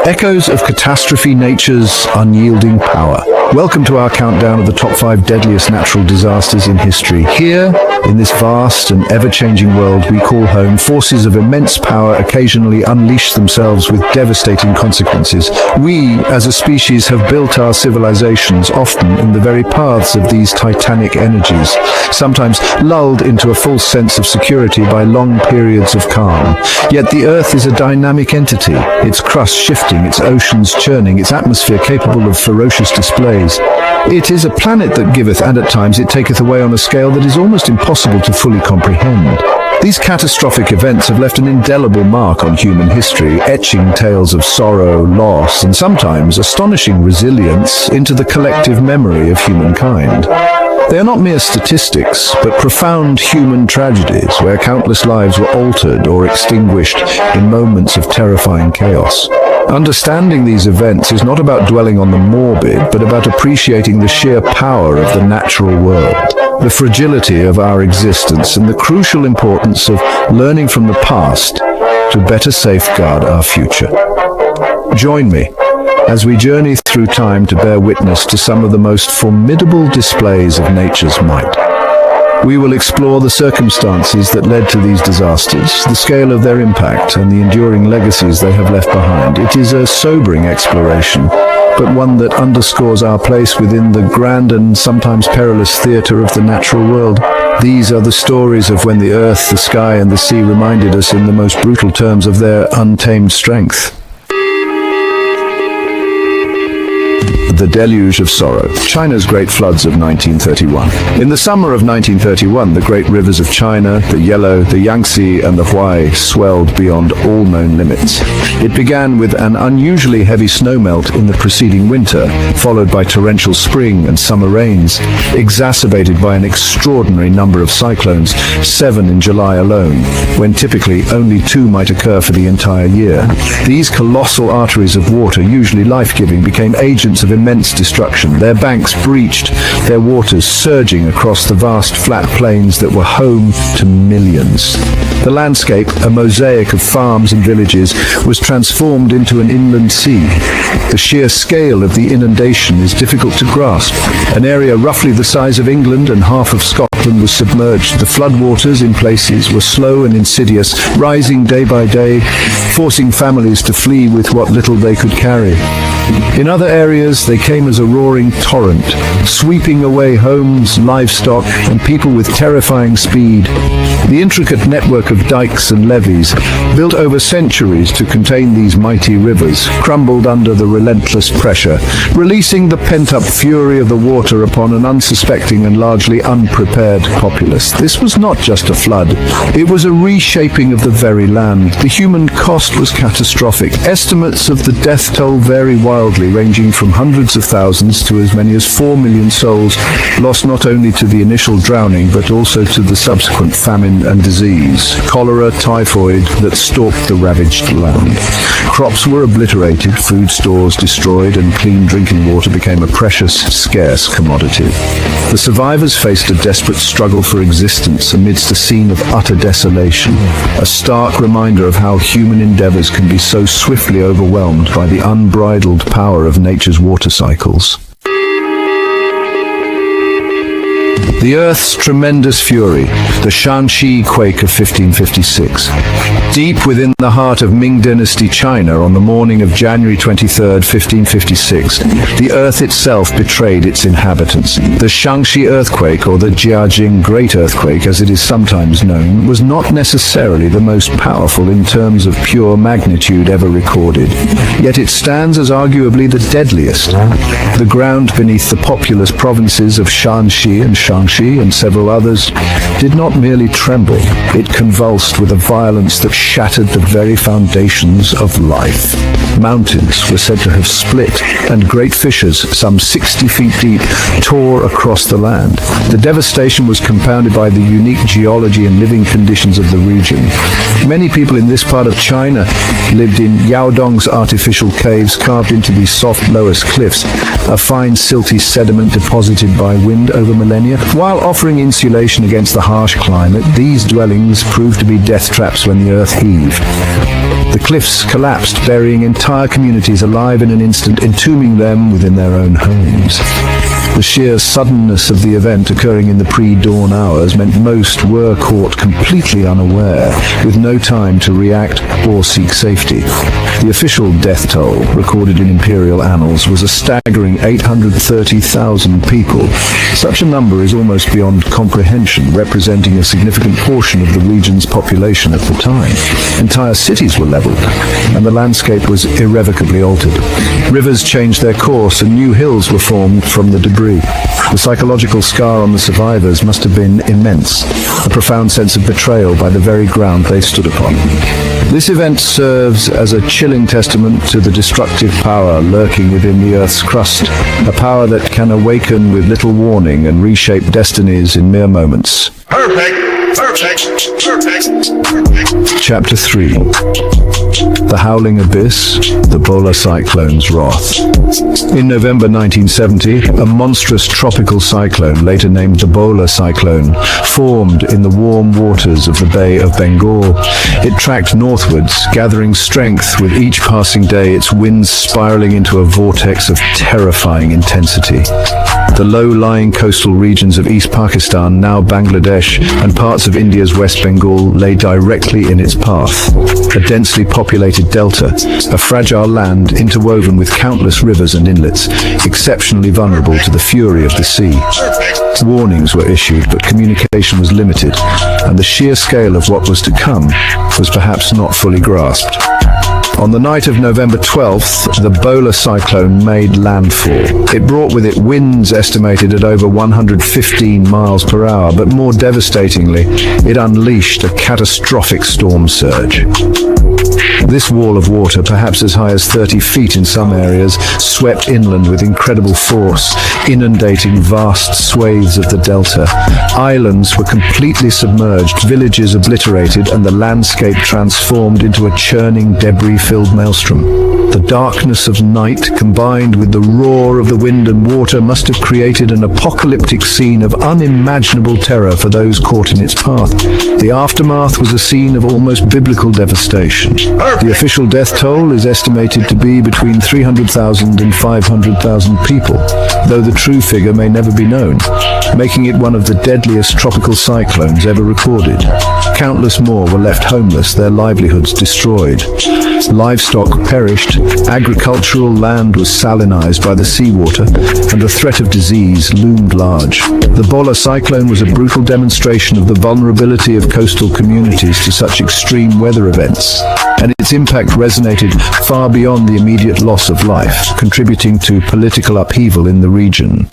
Echoes of catastrophe, nature's unyielding power. Welcome to our countdown of the top 5 deadliest natural disasters in history. Here, in this vast and ever-changing world we call home, forces of immense power occasionally unleash themselves with devastating consequences. We, as a species, have built our civilizations often in the very paths of these titanic energies, sometimes lulled into a false sense of security by long periods of calm. Yet the Earth is a dynamic entity, its crust shifting, its oceans churning, its atmosphere capable of ferocious displays. It is a planet that giveth, and at times it taketh away on a scale that is almost impossible to fully comprehend. These catastrophic events have left an indelible mark on human history, etching tales of sorrow, loss, and sometimes astonishing resilience into the collective memory of humankind. They are not mere statistics, but profound human tragedies where countless lives were altered or extinguished in moments of terrifying chaos. Understanding these events is not about dwelling on the morbid, but about appreciating the sheer power of the natural world, the fragility of our existence, and the crucial importance of learning from the past to better safeguard our future. Join me as we journey through time to bear witness to some of the most formidable displays of nature's might. We will explore the circumstances that led to these disasters, the scale of their impact, and the enduring legacies they have left behind. It is a sobering exploration, but one that underscores our place within the grand and sometimes perilous theater of the natural world. These are the stories of when the earth, the sky, and the sea reminded us in the most brutal terms of their untamed strength. The Deluge of Sorrow. China's Great Floods of 1931. In the summer of 1931, the great rivers of China, the Yellow, the Yangtze, and the Huai, swelled beyond all known limits. It began with an unusually heavy snowmelt in the preceding winter, followed by torrential spring and summer rains, exacerbated by an extraordinary number of cyclones, 7 in July alone, when typically only 2 might occur for the entire year. These colossal arteries of water, usually life-giving, became agents of immense destruction, their banks breached, their waters surging across the vast flat plains that were home to millions. The landscape, a mosaic of farms and villages, was transformed into an inland sea. The sheer scale of the inundation is difficult to grasp. An area roughly the size of England and half of Scotland was submerged. The floodwaters in places were slow and insidious, rising day by day, forcing families to flee with what little they could carry. In other areas, they came as a roaring torrent, sweeping away homes, livestock, and people with terrifying speed. The intricate network of dikes and levees, built over centuries to contain these mighty rivers, crumbled under the relentless pressure, releasing the pent-up fury of the water upon an unsuspecting and largely unprepared populace. This was not just a flood. It was a reshaping of the very land. The human cost was catastrophic. Estimates of the death toll vary wildly, ranging from hundreds of thousands to as many as 4 million souls lost not only to the initial drowning but also to the subsequent famine and disease, cholera, typhoid, that stalked the ravaged land. Crops were obliterated, food stores destroyed, and clean drinking water became a precious, scarce commodity. The survivors faced a desperate struggle for existence amidst a scene of utter desolation, a stark reminder of how human endeavors can be so swiftly overwhelmed by the unbridled power of nature's water cycles. The Earth's tremendous fury, the Shaanxi Quake of 1556. Deep within the heart of Ming Dynasty China, on the morning of January 23, 1556, the Earth itself betrayed its inhabitants. The Shaanxi earthquake, or the Jiajing Great Earthquake as it is sometimes known, was not necessarily the most powerful in terms of pure magnitude ever recorded. Yet it stands as arguably the deadliest. The ground beneath the populous provinces of Shaanxi and Shaanxi and several others did not merely tremble, it convulsed with a violence that shattered the very foundations of life. Mountains were said to have split, and great fissures, some 60 feet deep, tore across the land. The devastation was compounded by the unique geology and living conditions of the region. Many people in this part of China lived in Yaodong's artificial caves carved into these soft loess cliffs, a fine silty sediment deposited by wind over millennia. While offering insulation against the harsh climate, these dwellings proved to be death traps when the earth heaved. The cliffs collapsed, burying entire communities alive in an instant, entombing them within their own homes. The sheer suddenness of the event occurring in the pre-dawn hours meant most were caught completely unaware, with no time to react or seek safety. The official death toll, recorded in imperial annals, was a staggering 830,000 people. Such a number is almost beyond comprehension, representing a significant portion of the region's population at the time. Entire cities were leveled, and the landscape was irrevocably altered. Rivers changed their course, and new hills were formed from the debris. The psychological scar on the survivors must have been immense, a profound sense of betrayal by the very ground they stood upon. This event serves as a chilling testament to the destructive power lurking within the Earth's crust, a power that can awaken with little warning and reshape destinies in mere moments. Perfect. Chapter 3. The Howling Abyss, the Bhola Cyclone's Wrath. In November 1970, a monstrous tropical cyclone, later named the Bhola Cyclone, formed in the warm waters of the Bay of Bengal. It tracked northwards, gathering strength with each passing day, its winds spiraling into a vortex of terrifying intensity. The low-lying coastal regions of East Pakistan, now Bangladesh, and parts of India's West Bengal lay directly in its path. A densely populated delta, a fragile land interwoven with countless rivers and inlets, exceptionally vulnerable to the fury of the sea. Warnings were issued, but communication was limited, and the sheer scale of what was to come was perhaps not fully grasped. On the night of November 12th, the Bhola cyclone made landfall. It brought with it winds estimated at over 115 miles per hour, but more devastatingly, it unleashed a catastrophic storm surge. This wall of water, perhaps as high as 30 feet in some areas, swept inland with incredible force, inundating vast swathes of the delta. Islands were completely submerged, villages obliterated, and the landscape transformed into a churning, debris-filled maelstrom. The darkness of night, combined with the roar of the wind and water, must have created an apocalyptic scene of unimaginable terror for those caught in its path. The aftermath was a scene of almost biblical devastation. The official death toll is estimated to be between 300,000 and 500,000 people, though the true figure may never be known, making it one of the deadliest tropical cyclones ever recorded. Countless more were left homeless, their livelihoods destroyed. Livestock perished, agricultural land was salinized by the seawater, and the threat of disease loomed large. The Bhola cyclone was a brutal demonstration of the vulnerability of coastal communities to such extreme weather events, and its impact resonated far beyond the immediate loss of life, contributing to political upheaval in the region.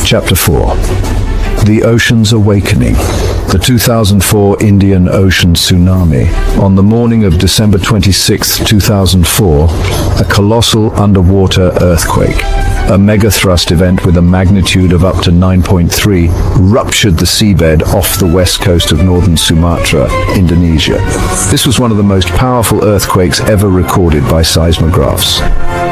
Chapter 4. The Ocean's Awakening. The 2004 Indian Ocean Tsunami. On the morning of December 26, 2004, a colossal underwater earthquake, a megathrust event with a magnitude of up to 9.3, ruptured the seabed off the west coast of northern Sumatra, Indonesia. This was one of the most powerful earthquakes ever recorded by seismographs.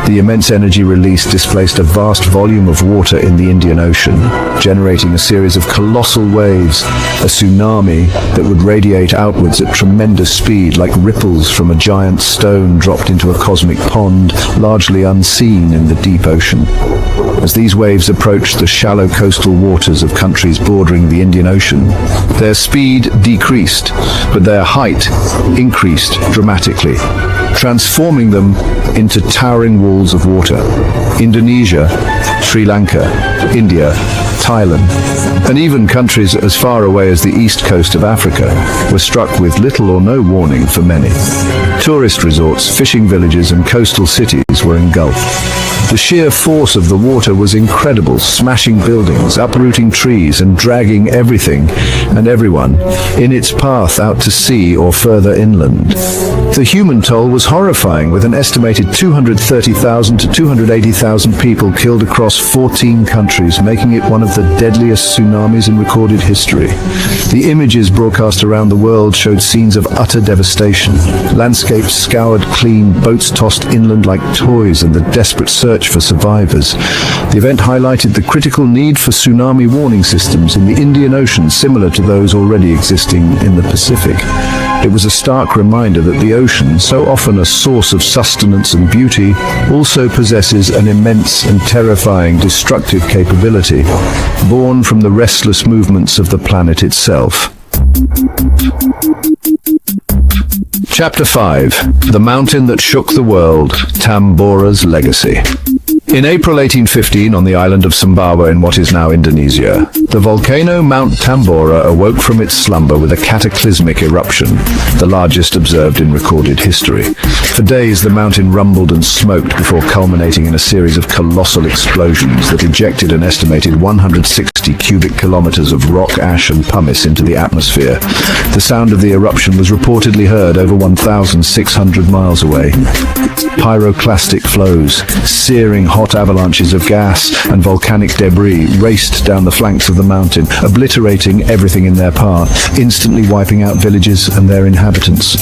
The immense energy release displaced a vast volume of water in the Indian Ocean, generating a series of colossal waves, a tsunami that would radiate outwards at tremendous speed like ripples from a giant stone dropped into a cosmic pond, largely unseen in the deep ocean. As these waves approached the shallow coastal waters of countries bordering the Indian Ocean, their speed decreased, but their height increased dramatically, transforming them into towering walls of water. Indonesia, Sri Lanka, India, Thailand, and even countries as far away as the east coast of Africa were struck with little or no warning for many. Tourist resorts, fishing villages, and coastal cities were engulfed. The sheer force of the water was incredible, smashing buildings, uprooting trees, and dragging everything and everyone in its path out to sea or further inland. The human toll was horrifying, with an estimated 230,000 to 280,000 people killed across 14 countries, making it one of the deadliest tsunamis in recorded history. The images broadcast around the world showed scenes of utter devastation. Landscapes scoured clean, boats tossed inland like toys, and the desperate search for survivors. The event highlighted the critical need for tsunami warning systems in the Indian Ocean, similar to those already existing in the Pacific. It was a stark reminder that the ocean, so often a source of sustenance and beauty, also possesses an immense and terrifying destructive capability, born from the restless movements of the planet itself. Chapter 5. The Mountain That Shook the World, Tambora's Legacy. In April 1815, on the island of Sumbawa in what is now Indonesia, the volcano Mount Tambora awoke from its slumber with a cataclysmic eruption, the largest observed in recorded history. For days, the mountain rumbled and smoked before culminating in a series of colossal explosions that ejected an estimated 160 cubic kilometers of rock, ash, and pumice into the atmosphere. The sound of the eruption was reportedly heard over 1,600 miles away. Pyroclastic flows, searing hot avalanches of gas and volcanic debris raced down the flanks of the mountain, obliterating everything in their path, instantly wiping out villages and their inhabitants.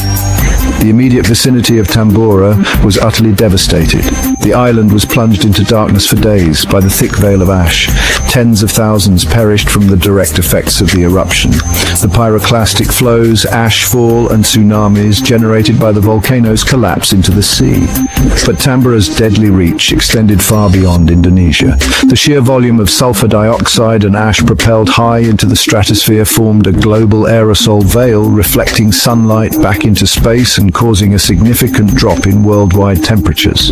The immediate vicinity of Tambora was utterly devastated. The island was plunged into darkness for days by the thick veil of ash. Tens of thousands perished from the direct effects of the eruption. The pyroclastic flows, ash fall, and tsunamis generated by the volcano's collapse into the sea. But Tambora's deadly reach extended far beyond Indonesia. The sheer volume of sulfur dioxide and ash propelled high into the stratosphere formed a global aerosol veil, reflecting sunlight back into space and causing a significant drop in worldwide temperatures.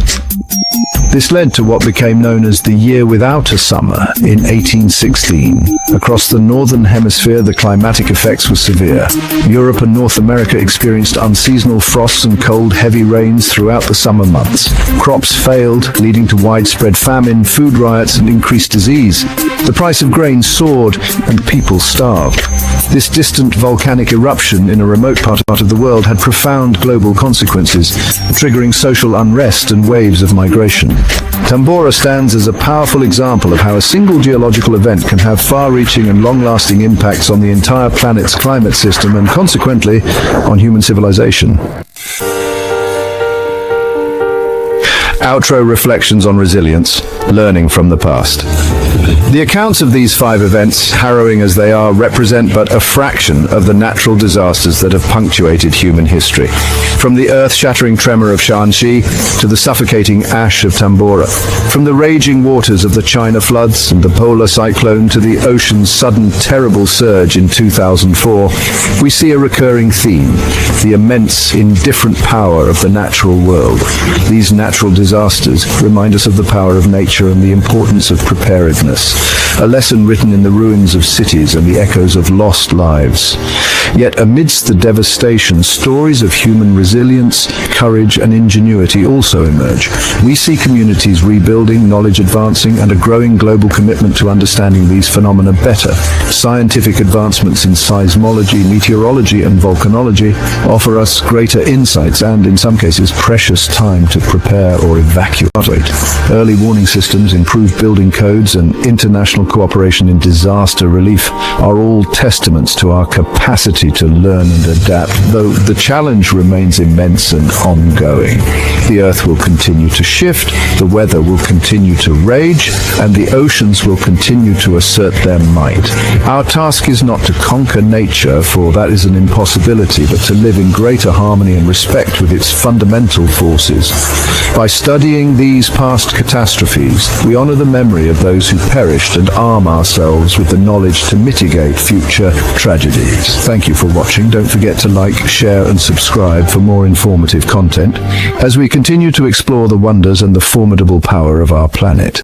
This led to what became known as the Year Without a Summer in 1816. Across the northern hemisphere, the climatic effects were severe. Europe and North America experienced unseasonal frosts and cold, heavy rains throughout the summer months. Crops failed, leading to widespread famine, food riots, and increased disease. The price of grain soared, and people starved. This distant volcanic eruption in a remote part of the world had profound global consequences, triggering social unrest and waves of migration. Tambora stands as a powerful example of how a single geological event can have far-reaching and long-lasting impacts on the entire planet's climate system and, consequently, on human civilization. Outro reflections on resilience, learning from the past. The accounts of these 5 events, harrowing as they are, represent but a fraction of the natural disasters that have punctuated human history. From the earth-shattering tremor of Shaanxi to the suffocating ash of Tambora, from the raging waters of the China floods and the Bhola cyclone to the ocean's sudden terrible surge in 2004, we see a recurring theme: the immense, indifferent power of the natural world. These natural disasters remind us of the power of nature and the importance of preparedness, a lesson written in the ruins of cities and the echoes of lost lives. Yet amidst the devastation, stories of human resilience, courage, and ingenuity also emerge. We see communities rebuilding, knowledge advancing, and a growing global commitment to understanding these phenomena better. Scientific advancements in seismology, meteorology, and volcanology offer us greater insights and, in some cases, precious time to prepare or evacuate. Early warning systems, improved building codes, and international cooperation in disaster relief are all testaments to our capacity to learn and adapt, though the challenge remains immense and ongoing. The Earth will continue to shift, the weather will continue to rage, and the oceans will continue to assert their might. Our task is not to conquer nature, for that is an impossibility, but to live in greater harmony and respect with its fundamental forces. By studying these past catastrophes, we honor the memory of those who perished and arm ourselves with the knowledge to mitigate future tragedies. Thank you for watching. Don't forget to like, share, and subscribe for more informative content as we continue to explore the wonders and the formidable power of our planet.